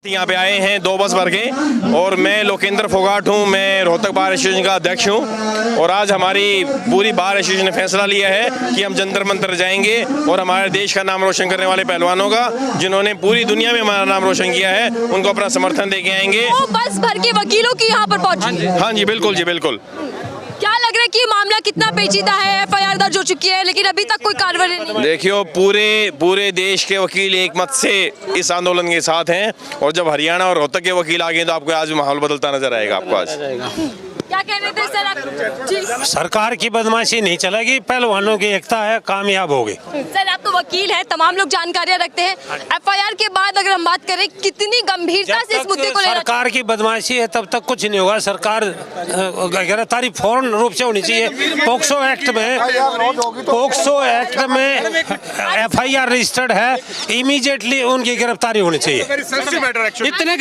यहाँ पे आए हैं 2 बस भर के और मैं लोकेंद्र फोगाट हूँ। मैं रोहतक बार एसोसिएशन का अध्यक्ष हूँ और आज हमारी पूरी बार एसोसिएशन ने फैसला लिया है कि हम जंतर मंतर जाएंगे और हमारे देश का नाम रोशन करने वाले पहलवानों का, जिन्होंने पूरी दुनिया में हमारा नाम रोशन किया है, उनको अपना समर्थन दे के आएंगे। वो बस भर के वकीलों की यहाँ पर पहुँची। हाँ जी, बिल्कुल जी, बिल्कुल। क्या लग रहा है कि ये मामला कितना पेचीदा है? एफआईआर दर्ज हो चुकी है लेकिन अभी तक कोई कार्रवाई नहीं। देखियो, पूरे देश के वकील एक मत से इस आंदोलन के साथ हैं और जब हरियाणा और रोहतक के वकील आ गए तो आपको आज माहौल बदलता नजर आएगा। आपको आज क्या कह रहे थे सर आप? जी सरकार की बदमाशी नहीं चलेगी, पहलवानों की एकता है, कामयाब होगी। सर आप तो वकील हैं, तमाम लोग जानकारियां रखते हैं। एफआईआर के बाद अगर हम बात करें, कितनी गंभीरता से इस मुद्दे को ले रहे हैं? सरकार की बदमाशी है तब तक कुछ नहीं होगा। सरकार गिरफ्तारी फौरन रूप से होनी चाहिए। पोक्सो एक्ट में एफआईआर रजिस्टर्ड है, इमीडिएटली उनकी गिरफ्तारी होनी चाहिए। इतने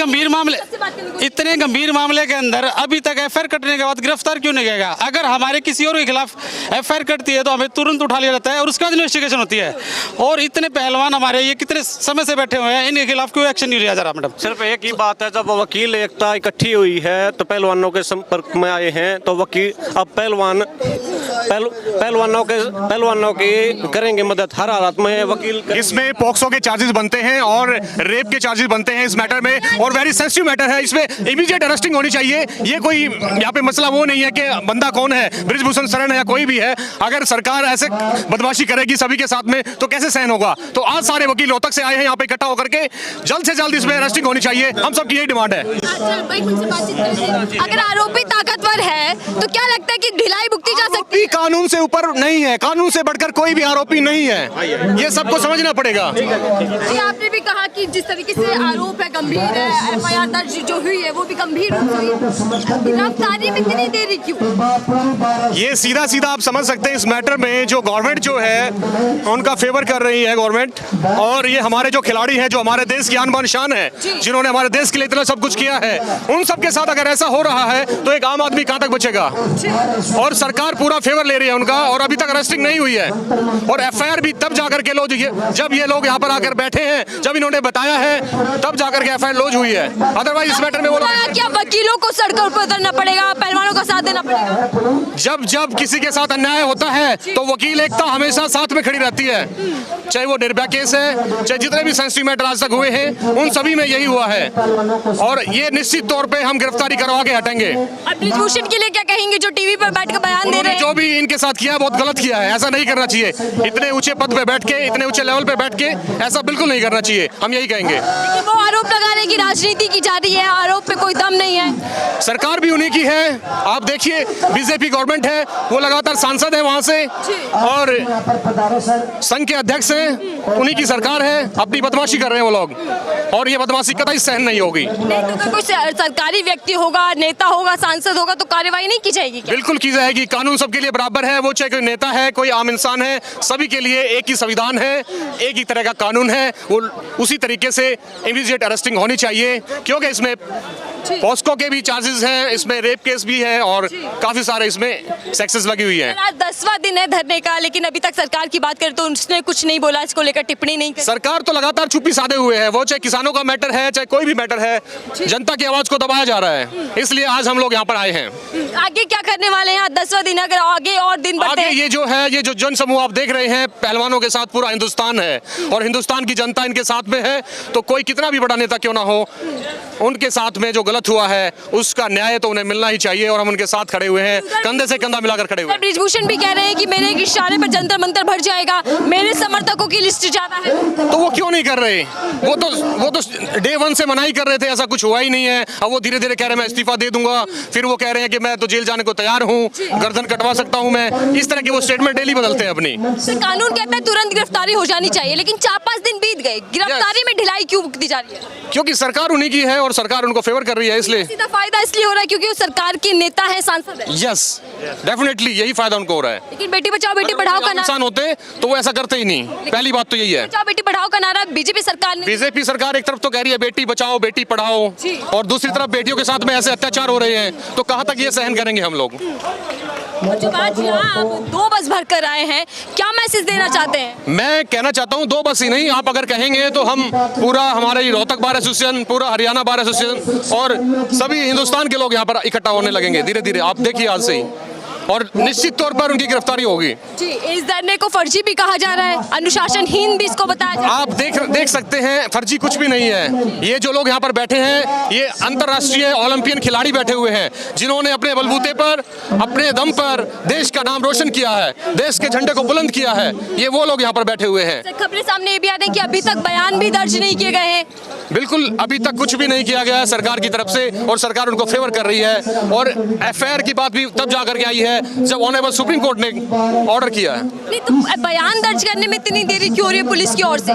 गंभीर मामले के अंदर अभी तक एफआईआर कटने के बाद गिरफ्तार क्यों नहीं किया गया? अगर हमारे किसी और के खिलाफ एफआईआर कटती है तो हमें तुरंत उठा लिया जाता है और उसके बाद इन्वेस्टिगेशन होती है। और इतने पहलवान हमारे ये कितने समय से बैठे हुए हैं, इनके खिलाफ क्यों एक्शन नहीं लिया जा रहा? मैडम, सिर्फ एक ही बात है, जब वकील एकता इकट्ठी हुई है तो पहलवानों के संपर्क में आए हैं, तो वकील अब पहलवानों की करेंगे मदद हर हालत में। वकील इसमें पॉक्सो के चार्जेस बनते हैं और रेप के चार्जेस बनते हैं इस मैटर में, और वेरी सेंसिटिव मैटर है। इसमें इमीडिएट अरेस्टिंग होनी चाहिए। ये कोई यहाँ पे मसला वो नहीं है कि बंदा कौन है, बृजभूषण शरण है या कोई भी है। अगर सरकार ऐसे बदमाशी करेगी सभी के साथ में तो कैसे सहन होगा? तो आज सारे वकील रोहतक से आए हैं यहाँ पे इकट्ठा होकर के, जल्द से जल्द इसमें अरेस्टिंग होनी चाहिए। हम सबकी यही डिमांड है। अगर आरोपी ताकतवर है तो क्या लगता है कि ढिलाई भुगती जा सकती है? कानून से ऊपर नहीं है, कानून से बढ़कर कोई भी आरोपी नहीं है, ये सबको समझना पड़ेगा। जी आपने भी कहा कि जिस तरीके से आरोप है गंभीर है, एफआईआर दर्ज जो हुई है वो भी गंभीर रूप से हुई है, गिरफ्तारी में इतनी देरी क्यों? ये सीधा सीधा आप समझ सकते हैं इस मैटर में जो गवर्नमेंट जो है उनका फेवर कर रही है गवर्नमेंट, और ये हमारे जो खिलाड़ी हैं जो हमारे देश की आन बान शान है, जिन्होंने हमारे देश के लिए इतना सब कुछ किया है, उन सब के साथ अगर ऐसा हो रहा है तो एक आम आदमी कहां तक बचेगा? और सरकार पूरा फेवर ले रही है उनका, और अभी तक अरेस्टिंग नहीं हुई है। और एफआईआर भी तब जाकर के लॉज, जब ये लोग यहाँ पर आकर बैठे हैं, जब इन्होंने बताया है तब जाकर के एफआईआर लॉज हुई है। अदरवाइज इस मैटर में वो क्या वकीलों को सड़कों पर उतरना पड़ेगा, पहलवानों का साथ देना पड़ेगा? जब किसी के साथ अन्याय होता है तो वकील एकता हमेशा साथ में खड़ी रहती है, चाहे वो निर्भया केस है, चाहे जितने भी सेंसिटिव मैटर आज तक हुए हैं, उन सभी में यही हुआ है। और ये निश्चित तौर पे हम गिरफ्तारी करवा के हटेंगे। बृजभूषण के लिए क्या कहेंगे जो टीवी पर बैठकर बयान दे रहे हैं? जो भी इनके साथ किया बहुत गलत किया है, ऐसा नहीं करना चाहिए। इतने ऊंचे पद पे बैठ के, इतने ऊंचे लेवल पे बैठ के ऐसा बिल्कुल नहीं करना चाहिए, हम यही कहेंगे। वो आरोप लगा रहे हैं कि राजनीति की जा रही है, आरोप पे कोई दम नहीं है। सरकार भी उन्हीं की है। आप देखिए बीजेपी गवर्नमेंट है, वो लगातार सांसद है वहाँ से, और संघ के अध्यक्ष हैं, उन्हीं की सरकार है। अपनी बदमाशी कर रहे हैं वो लोग, और ये बदमाशी कतई सहन नहीं होगी। नहीं तो कोई सरकारी व्यक्ति होगा, नेता होगा, सांसद होगा तो कार्रवाई नहीं की जाएगी क्या? बिल्कुल की जाएगी। कानून सबके लिए बराबर है, वो चाहे कोई नेता है, कोई आम इंसान है, सभी के लिए एक ही संविधान है, एक ही तरह का कानून है। वो उसी तरीके से इमीडिएट अरेस्टिंग होनी चाहिए, क्योंकि इसमें पॉस्को के भी चार्जेस हैं, इसमें रेप केस भी है, और काफी सारे इसमें सेक्सेस लगी हुई है। आज 10वां दिन है धरने का, लेकिन अभी तक सरकार की बात करें तो उसने कुछ नहीं बोला, इसको लेकर टिप्पणी नहीं की। सरकार तो लगातार चुप्पी साधे हुए है, वो चाहे किसानों का मैटर है, चाहे कोई भी मैटर है, जनता की आवाज को दबाया जा रहा है। इसलिए आज हम लोग यहाँ पर आए हैं। आगे क्या करने वाले हैं? 10वां दिन, अगर आगे और दिन बढ़ते हैं, ये जो जन समूह आप देख रहे हैं, पहलवानों के साथ पूरा हिंदुस्तान है, और हिंदुस्तान की जनता इनके साथ में है। तो कोई कितना भी बड़ा नेता क्यों ना हो, उनके साथ में जो गलत हुआ है उसका न्याय तो उन्हें मिलना ही चाहिए, और हम उनके साथ खड़े हुए हैं, कंधे से कंधा मिलाकर खड़े हुए हैं। बृजभूषण भी कह रहे हैं कि मेरे एक इशारे पर जंतर मंतर भर जाएगा, मेरे समर्थकों की लिस्ट ज्यादा है। तो वो क्यों नहीं कर रहे? वो तो डे 1 से मना ही कर रहे थे, ऐसा कुछ हुआ ही नहीं है। अब वो धीरे धीरे कह रहे हैं मैं इस्तीफा दे दूंगा, फिर वो कह रहे हैं कि मैं तो जेल जाने को तैयार हूँ, गर्दन कटवा सकता हूँ मैं। इस तरह की वो स्टेटमेंट डेली बदलते हैं अपनी। कानून कहता है तुरंत गिरफ्तारी हो जानी चाहिए, लेकिन 4-5 दिन बीत गए, गिरफ्तारी में ढिलाई क्यों दी जा रही है? क्योंकि सरकार उन्हीं की है और सरकार उनको फेवर कर रही है, इसलिए सीधा फायदा इसलिए हो रहा है क्योंकि वो सरकार के नेता है, सांसद है। यस, डेफिनेटली यही फायदा उनको हो रहा है। लेकिन बेटी बचाओ बेटी पढ़ाओ का इंसान होते तो वो ऐसा करते ही नहीं। पहली बात तो यही है। बचाओ बेटी पढ़ाओ का नारा बीजेपी सरकार एक तरफ तो कह रही है बेटी बचाओ बेटी पढ़ाओ, और दूसरी तरफ बेटियों के साथ में ऐसे अत्याचार हो रहे हैं, तो कहां तक ये सहन करेंगे हम लोग? और जब आज यहाँ आप 2 बस भर कर आए हैं, क्या मैसेज देना चाहते हैं? मैं कहना चाहता हूँ 2 बस ही नहीं, आप अगर कहेंगे तो हम पूरा हमारे रोहतक बार एसोसिएशन, पूरा हरियाणा बार एसोसिएशन और सभी हिंदुस्तान के लोग यहाँ पर इकट्ठा होने लगेंगे धीरे धीरे। आप देखिए आज से ही, और निश्चित तौर पर उनकी गिरफ्तारी होगी। जी, इस धरने को फर्जी भी कहा जा रहा है, अनुशासनहीन भी इसको बताया जा रहा है। आप देख सकते हैं, फर्जी कुछ भी नहीं है। ये जो लोग यहाँ पर बैठे हैं, ये अंतर्राष्ट्रीय ओलंपियन खिलाड़ी बैठे हुए हैं, जिन्होंने अपने बलबूते पर, अपने दम पर देश का नाम रोशन किया है, देश के झंडे को बुलंद किया है। ये वो लोग यहाँ पर बैठे हुए हैं। खबरें सामने ये भी आ रही है कि अभी तक बयान भी दर्ज नहीं किए गए हैं। बिल्कुल, अभी तक कुछ भी नहीं किया गया है सरकार की तरफ से, और सरकार उनको फेवर कर रही है। और एफआईआर की बात भी तब जाकर के आई है जब ऑनरेबल सुप्रीम कोर्ट ने ऑर्डर किया है। नहीं तो बयान दर्ज करने में इतनी देरी क्यों हो रही है पुलिस की ओर से?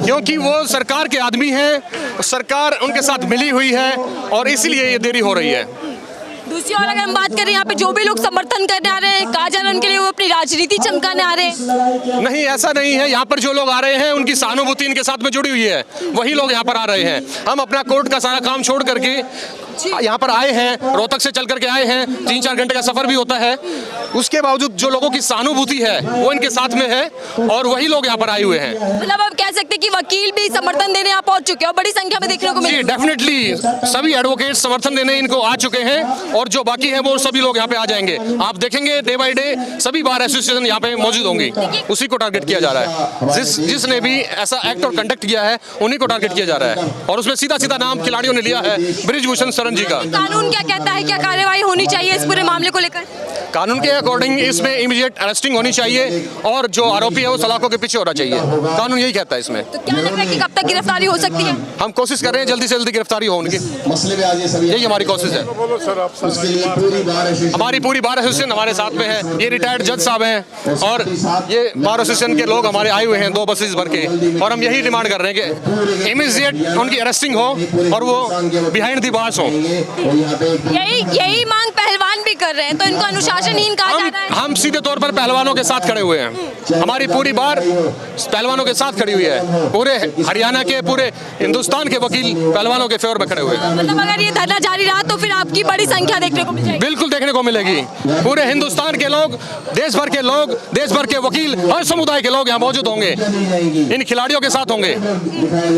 क्योंकि वो सरकार के आदमी हैं, सरकार उनके साथ मिली हुई है, और इसलिए ये देरी हो रही है। दूसरी ओर अगर हम बात करें, यहाँ पे जो भी लोग समर्थन करने आ रहे हैं, कहा जा रहा है उनके लिए वो अपनी राजनीति चमकाने आ रहे हैं। नहीं, ऐसा नहीं है। यहाँ पर जो लोग आ रहे हैं उनकी सहानुभूति इनके साथ में जुड़ी हुई है, वही लोग यहाँ पर आ रहे हैं। हम अपना कोर्ट का सारा काम छोड़ करके यहाँ पर आए हैं, रोहतक से चल करके आए हैं, 3-4 घंटे का सफर भी होता है। उसके बावजूद जो लोगों की सहानुभूति है वो इनके साथ में है, और वही लोग यहाँ पर आए हुए हैं। मतलब आप कह सकते हैं कि वकील भी समर्थन देने यहाँ पहुंच चुके हैं और बड़ी संख्या में देखने को मिली। जी, डेफिनेटली सभी एडवोकेट समर्थन देने इनको आ चुके हैं, और जो बाकी है वो सभी लोग यहाँ पे आ जाएंगे। आप देखेंगे डे बाय डे सभी बार एसोसिएशन यहाँ पे मौजूद होंगी। उसी को टारगेट किया जा रहा है, जिसने भी ऐसा एक्ट और कंडक्ट किया है उन्हीं को टारगेट किया जा रहा है, और उसमें सीधा सीधा नाम खिलाड़ियों ने लिया है बृजभूषण शरण जी का। कानून क्या कहता है, क्या कार्रवाई होनी चाहिए इस पूरे मामले को लेकर? कानून के अकॉर्डिंग इसमें इमीडिएट अरेस्टिंग होनी चाहिए, और जो आरोपी है वो सलाखों के पीछे होना चाहिए। कानून यही कहता है इसमें। तो क्या लग रहा है कि कब तक गिरफ्तारी हो सकती है? हम कोशिश कर रहे हैं जल्दी से जल्दी गिरफ्तारी हो उनकी, यही हमारी कोशिश है। हमारी पूरी बार एसोसिएशन हमारे साथ में है, ये रिटायर्ड जज साहब हैं, और ये बार एसोसिएशन के लोग हमारे आए हुए हैं 2 बसेस भर के, और हम यही डिमांड कर रहे हैं कि इमीडिएट उनकी अरेस्टिंग हो और वो बिहाइंड द बार्स हो। यही मांग पहलवान भी कर रहे हैं, तो इनको अनुशासनहीन कहा जा रहा है। हम सीधे तौर पर पहलवानों के साथ खड़े हुए हैं, हमारी पूरी बार पहलवानों के साथ खड़ी हुई है। पूरे हरियाणा के, पूरे हिंदुस्तान के वकील पहलवानों के फेवर में खड़े हुए हैं। मतलब अगर ये धरना जारी रहा तो फिर आपकी बड़ी संख्या देखने को मिल जाएगी? बिल्कुल देखने को मिलेगी। पूरे हिंदुस्तान के लोग, देश भर के लोग, देश भर के वकील, हर समुदाय के लोग यहाँ मौजूद होंगे, इन खिलाड़ियों के साथ होंगे।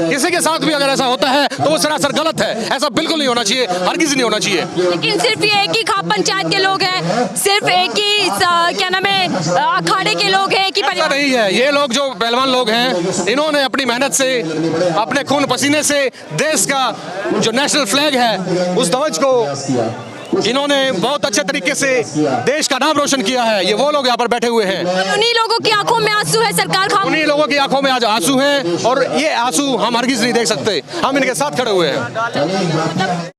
किसी के साथ भी अगर ऐसा होता है तो वो सरासर गलत है, ऐसा बिल्कुल नहीं होना चाहिए, हरगिज़ नहीं होना चाहिए। लेकिन सिर्फ ये एक ही खाप पंचायत के लोग हैं, सिर्फ एक ही क्या नाम है अखाड़े के लोग हैं कि ऐसा नहीं है। ये लोग जो पहलवान लोग हैं, इन्होंने अपनी मेहनत से, अपने खून पसीने से देश का जो नेशनल फ्लैग है उस ध्वज को इन्होंने बहुत अच्छे तरीके से देश का नाम रोशन किया है। ये वो लोग यहाँ पर बैठे हुए हैं, उन्हीं लोगों की आंखों में आंसू है, सरकार खामोश। उन्हीं लोगों की आंखों में आज आंसू हैं, और ये आंसू हम हरगिज़ नहीं देख सकते। हम इनके साथ खड़े हुए हैं।